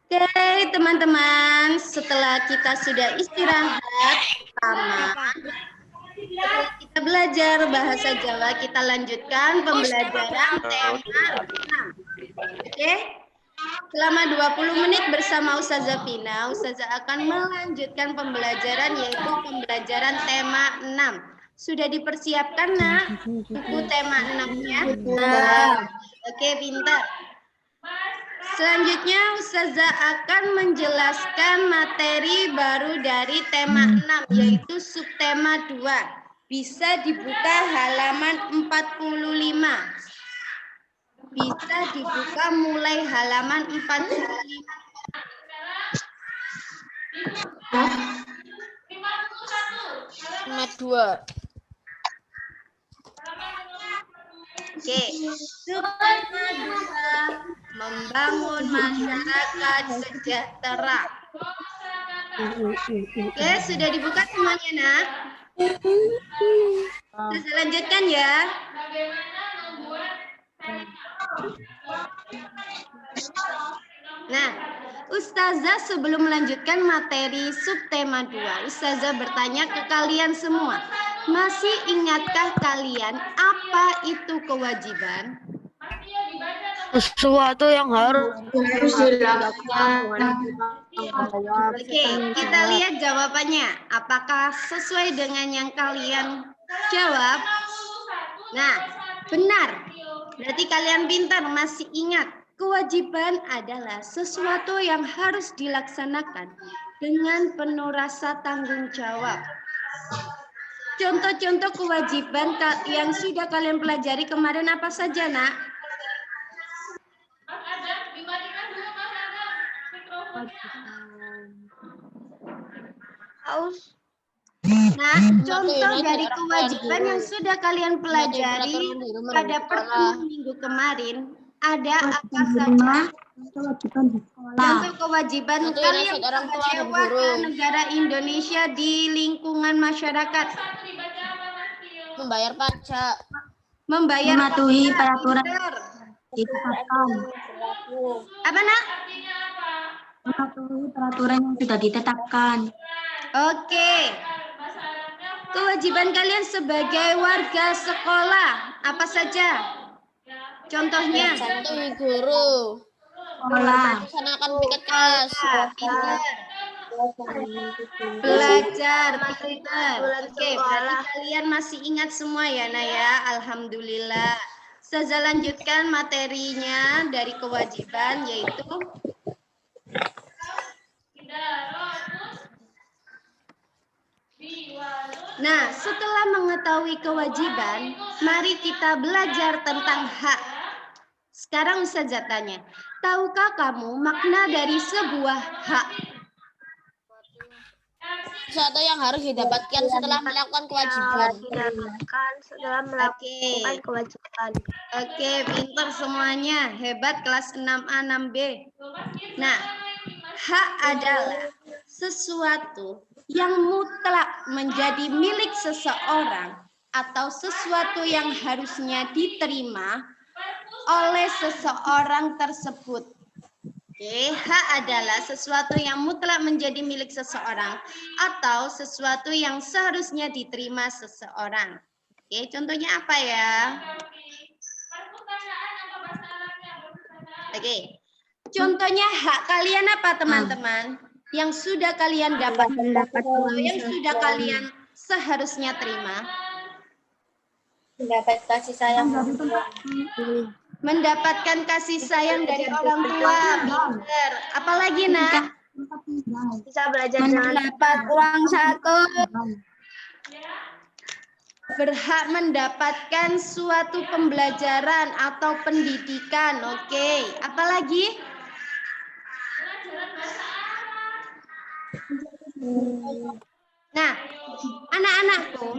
Oke, teman-teman, setelah kita sudah istirahat pertama, setelah kita belajar bahasa Jawa, kita lanjutkan pembelajaran tema 6. Oke? Selama 20 menit bersama Ustazah Pina, Ustazah akan melanjutkan pembelajaran yaitu pembelajaran tema 6. Sudah dipersiapkan, Nak? Buku tema 6-nya? Oke, pintar. Selanjutnya Ustazah akan menjelaskan materi baru dari tema 6 yaitu subtema 2. Bisa dibuka halaman 45. Bisa dibuka mulai halaman 45. Tema 2. Oke, subtema 2 membangun masyarakat sejahtera. Oke, sudah dibuka semuanya, Nak? Saya lanjutkan ya. Nah, Ustazah sebelum melanjutkan materi subtema 2, Ustazah bertanya ke kalian semua. Masih ingatkah kalian apa itu kewajiban? Sesuatu yang harus dilakukan. Oke, kita lihat jawabannya. Apakah sesuai dengan yang kalian jawab? Nah, benar. Berarti kalian pintar, masih ingat. Kewajiban adalah sesuatu yang harus dilaksanakan dengan penuh rasa tanggung jawab. Contoh-contoh kewajiban yang sudah kalian pelajari kemarin apa saja, Nak? Nah, contoh dari kewajiban yang sudah kalian pelajari pada pertemuan minggu kemarin ada apa saja? Contoh kewajiban kalian sebagai warga negara Indonesia di lingkungan masyarakat. Membayar pajak. Mematuhi peraturan ditetapkan. Apa, Nak? Mematuhi peraturan yang sudah ditetapkan. Oke. Kewajiban kalian sebagai warga sekolah apa saja? Contohnya? Mematuhi guru. Melaksanakan piket kelas. Belajar, pintar. Oke, berarti kalian masih ingat semua ya, Naya? Alhamdulillah. Ustazah lanjutkan materinya dari kewajiban yaitu Nah, setelah mengetahui kewajiban, mari kita belajar tentang hak. Sekarang Ustazah tanya, tahukah kamu makna dari sebuah hak? Sesuatu yang harus didapatkan setelah melakukan kewajiban. Kewajiban. Oke, pintar semuanya. Hebat kelas 6A, 6B. Nah, hak adalah sesuatu yang mutlak menjadi milik seseorang atau sesuatu yang harusnya diterima oleh seseorang tersebut. Oke, hak adalah sesuatu yang mutlak menjadi milik seseorang atau sesuatu yang seharusnya diterima seseorang. Oke, contohnya apa ya? Oke, contohnya hak kalian apa teman-teman? Yang sudah kalian dapat atau yang sudah kalian seharusnya terima? Mendapat kasih sayang. Mendapatkan kasih sayang dari orang tua, pinter. Apalagi, Nak? Bisa belajar Mendapat uang saku. Berhak mendapatkan suatu pembelajaran atau pendidikan. Oke, apalagi? Nah, anak-anakku,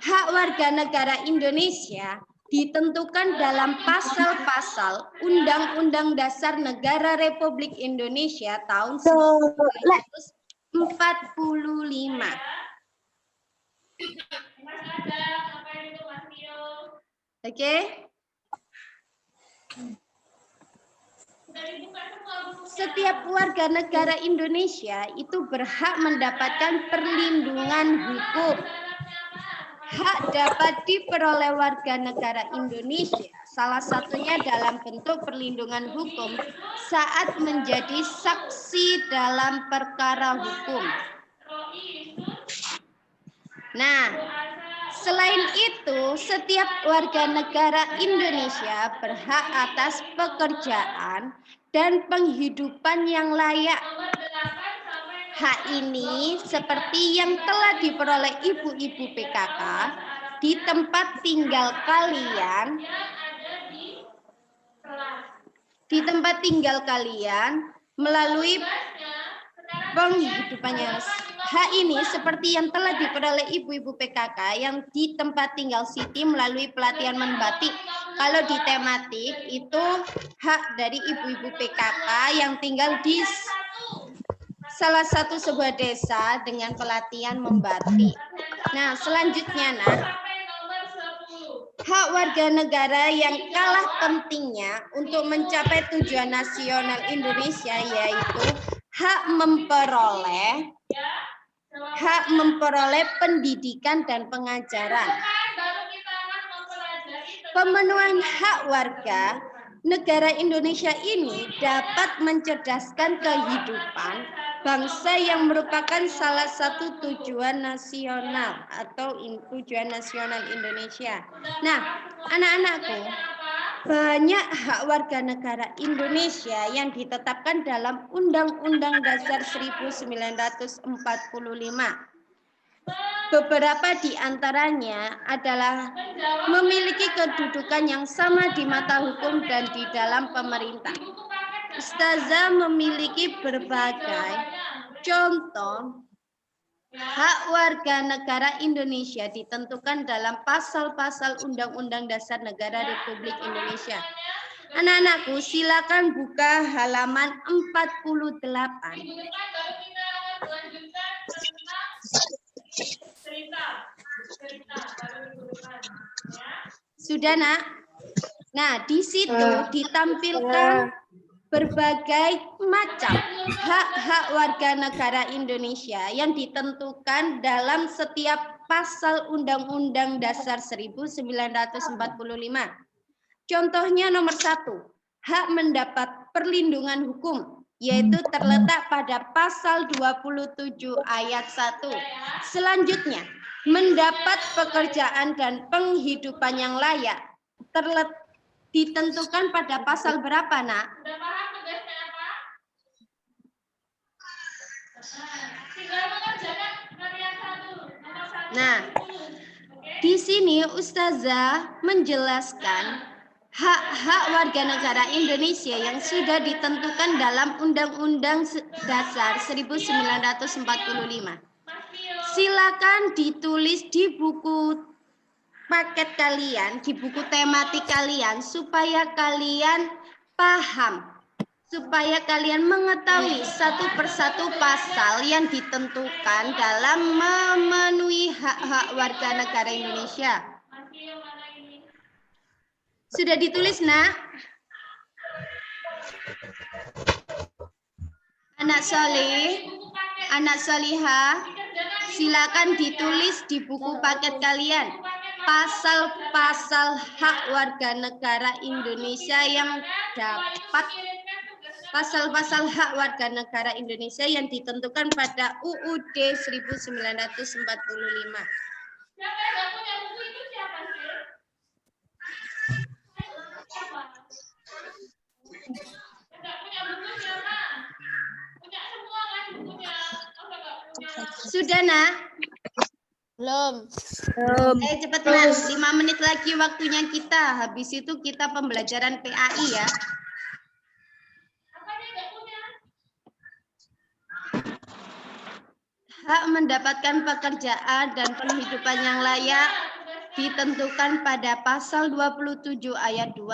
hak warga negara Indonesia ditentukan dalam pasal-pasal Undang-Undang Dasar Negara Republik Indonesia tahun 1945. Oke? setiap warga negara Indonesia itu berhak mendapatkan perlindungan hukum. Hak dapat diperoleh warga negara Indonesia, salah satunya dalam bentuk perlindungan hukum saat menjadi saksi dalam perkara hukum. Nah, selain itu, setiap warga negara Indonesia berhak atas pekerjaan dan penghidupan yang layak. Hak ini seperti yang telah diperoleh ibu-ibu PKK di tempat tinggal kalian, melalui penghidupannya. Hak ini seperti yang telah diperoleh ibu-ibu PKK yang di tempat tinggal Siti melalui pelatihan membatik. Kalau di tematik itu hak dari ibu-ibu PKK yang tinggal di salah satu sebuah desa dengan pelatihan membatik. Nah, selanjutnya, hak warga negara yang kalah pentingnya untuk mencapai tujuan nasional Indonesia yaitu hak memperoleh pendidikan dan pengajaran. Pemenuhan hak warga negara Indonesia ini dapat mencerdaskan kehidupan bangsa yang merupakan salah satu tujuan nasional atau tujuan nasional Indonesia. Nah, anak-anakku, banyak hak warga negara Indonesia yang ditetapkan dalam Undang-Undang Dasar 1945. Beberapa di antaranya adalah memiliki kedudukan yang sama di mata hukum dan di dalam pemerintah. Ustazah memiliki berbagai contoh hak warga negara Indonesia ditentukan dalam pasal-pasal Undang-Undang Dasar Negara Republik Indonesia. Anak-anakku, silakan buka halaman 48. Sudah, Nak? Nah, di situ ditampilkan berbagai macam hak-hak warga negara Indonesia yang ditentukan dalam setiap pasal Undang-Undang Dasar 1945. Contohnya nomor 1, hak mendapat perlindungan hukum, yaitu terletak pada pasal 27 ayat 1. Selanjutnya, mendapat pekerjaan dan penghidupan yang layak, ditentukan pada pasal berapa, Nak? Nah, di sini Ustazah menjelaskan hak-hak warga negara Indonesia yang sudah ditentukan dalam Undang-Undang Dasar 1945. Silakan ditulis di buku paket kalian, di buku tematik kalian, supaya kalian paham, supaya kalian mengetahui satu persatu pasal yang ditentukan dalam memenuhi hak-hak warga negara Indonesia. Sudah ditulis, Nak? Anak soleh, anak solihah, silakan ditulis di buku paket kalian pasal-pasal hak warga negara Indonesia yang dapat pasal-pasal hak warga negara Indonesia yang ditentukan pada UUD 1945. Sudah, Nak? Belum. Cepat, Nak. 5 menit lagi waktunya kita. Habis itu kita pembelajaran PAI ya. Hak mendapatkan pekerjaan dan penghidupan yang layak ditentukan pada pasal 27 ayat 2.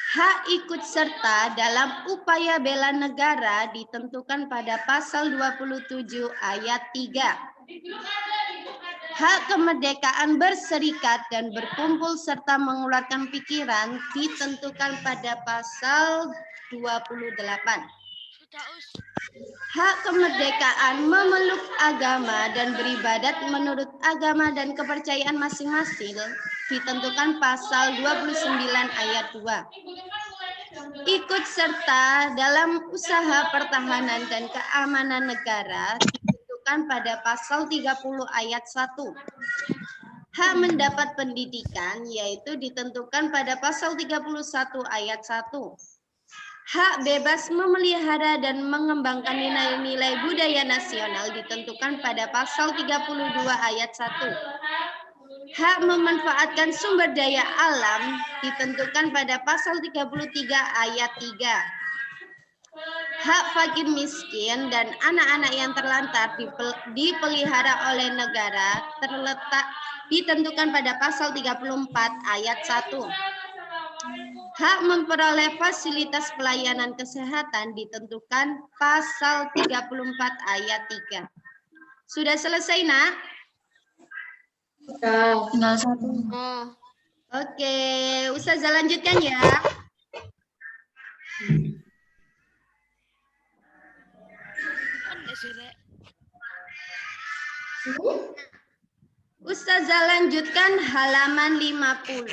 Hak ikut serta dalam upaya bela negara ditentukan pada pasal 27 ayat 3. Hak kemerdekaan berserikat dan berkumpul serta mengeluarkan pikiran ditentukan pada pasal 28. Hak kemerdekaan memeluk agama dan beribadat menurut agama dan kepercayaan masing-masing ditentukan pasal 29 ayat 2. Ikut serta dalam usaha pertahanan dan keamanan negara ditentukan pada pasal 30 ayat 1. Hak mendapat pendidikan yaitu ditentukan pada pasal 31 ayat 1. Hak bebas memelihara dan mengembangkan nilai-nilai budaya nasional ditentukan pada pasal 32 ayat 1. Hak memanfaatkan sumber daya alam ditentukan pada pasal 33 ayat 3. Hak fakir miskin dan anak-anak yang terlantar dipelihara oleh negara ditentukan pada pasal 34 ayat 1. Hak memperoleh fasilitas pelayanan kesehatan ditentukan pasal 34 ayat 3. Sudah selesai, Nak? Tinggal 1. Oke, Ustazah lanjutkan ya. Ustazah lanjutkan halaman 50.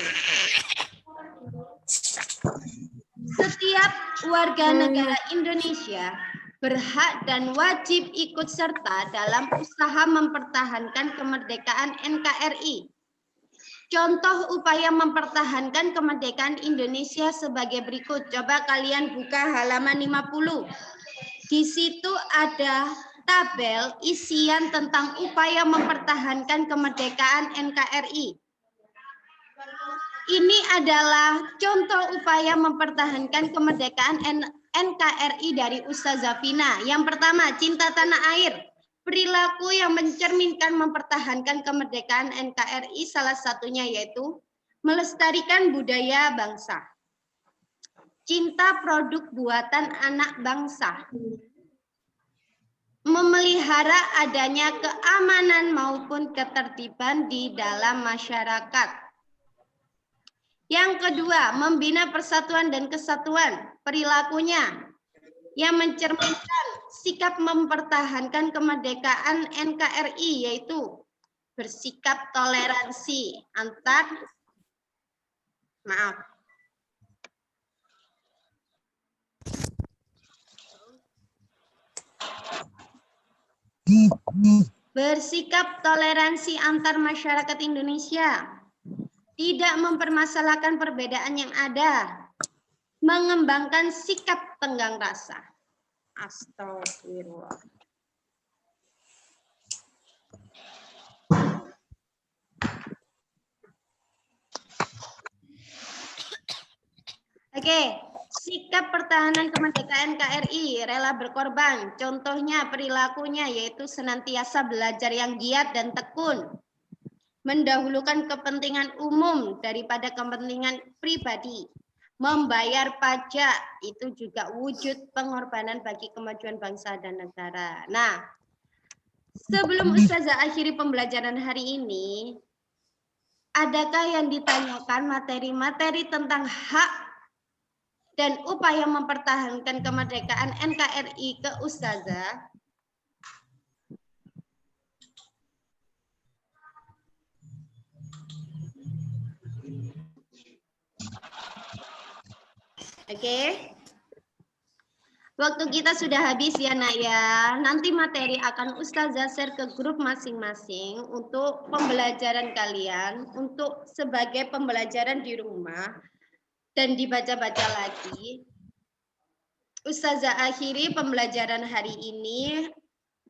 Setiap warga negara Indonesia berhak dan wajib ikut serta dalam usaha mempertahankan kemerdekaan NKRI. Contoh upaya mempertahankan kemerdekaan Indonesia sebagai berikut. Coba kalian buka halaman 50. Di situ ada tabel isian tentang upaya mempertahankan kemerdekaan NKRI. Ini adalah contoh upaya mempertahankan kemerdekaan NKRI dari Ustazah Fina. Yang pertama, cinta tanah air. Perilaku yang mencerminkan mempertahankan kemerdekaan NKRI salah satunya yaitu melestarikan budaya bangsa. Cinta produk buatan anak bangsa. Memelihara adanya keamanan maupun ketertiban di dalam masyarakat. Yang kedua, membina persatuan dan kesatuan. Perilakunya yang mencerminkan sikap mempertahankan kemerdekaan NKRI yaitu bersikap toleransi bersikap toleransi antar masyarakat Indonesia. Tidak mempermasalahkan perbedaan yang ada. Mengembangkan sikap tenggang rasa. Astagfirullah. Oke, sikap pertahanan kemerdekaan KRI, rela berkorban. Contohnya perilakunya yaitu senantiasa belajar yang giat dan tekun. Mendahulukan kepentingan umum daripada kepentingan pribadi. Membayar pajak itu juga wujud pengorbanan bagi kemajuan bangsa dan negara. Nah, sebelum Ustazah akhiri pembelajaran hari ini, adakah yang ditanyakan materi-materi tentang hak dan upaya mempertahankan kemerdekaan NKRI ke Ustazah? Oke. Waktu kita sudah habis ya, Nak ya. Nanti materi akan Ustazah share ke grup masing-masing untuk pembelajaran kalian, untuk sebagai pembelajaran di rumah dan dibaca-baca lagi. Ustazah akhiri pembelajaran hari ini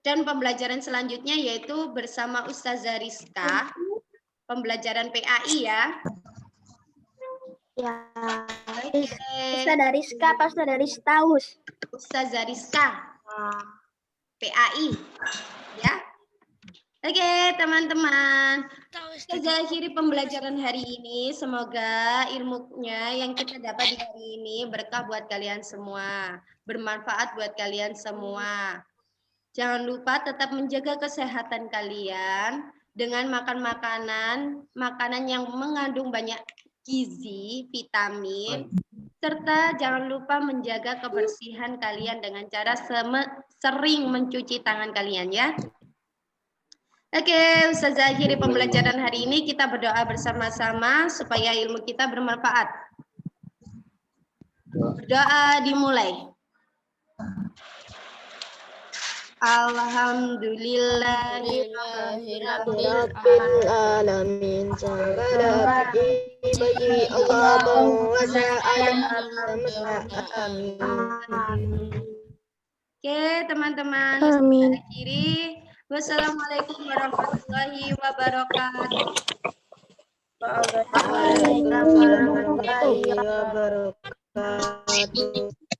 dan pembelajaran selanjutnya yaitu bersama Ustazah Rizka, pembelajaran PAI ya. Ya. Ustazah Rizka apa Ustazah Ristaus? Ustazah Rizka. PAI. Ya. Oke, teman-teman. Ustazah akhiri pembelajaran hari ini. Semoga ilmunya yang kita dapat di hari ini berkah buat kalian semua. Bermanfaat buat kalian semua. Jangan lupa tetap menjaga kesehatan kalian dengan makan makanan yang mengandung banyak gizi, vitamin, Serta jangan lupa menjaga kebersihan kalian dengan cara sering mencuci tangan kalian ya. Oke, Ustazah akhiri pembelajaran hari ini. Kita berdoa bersama-sama supaya ilmu kita bermanfaat. Berdoa dimulai. Alhamdulillahirabbil alamin sabada bagi Allah wa Oke, teman-teman. Amin. Akhiri. Wassalamualaikum warahmatullahi wabarakatuh. Waalaikumsalam warahmatullahi wabarakatuh.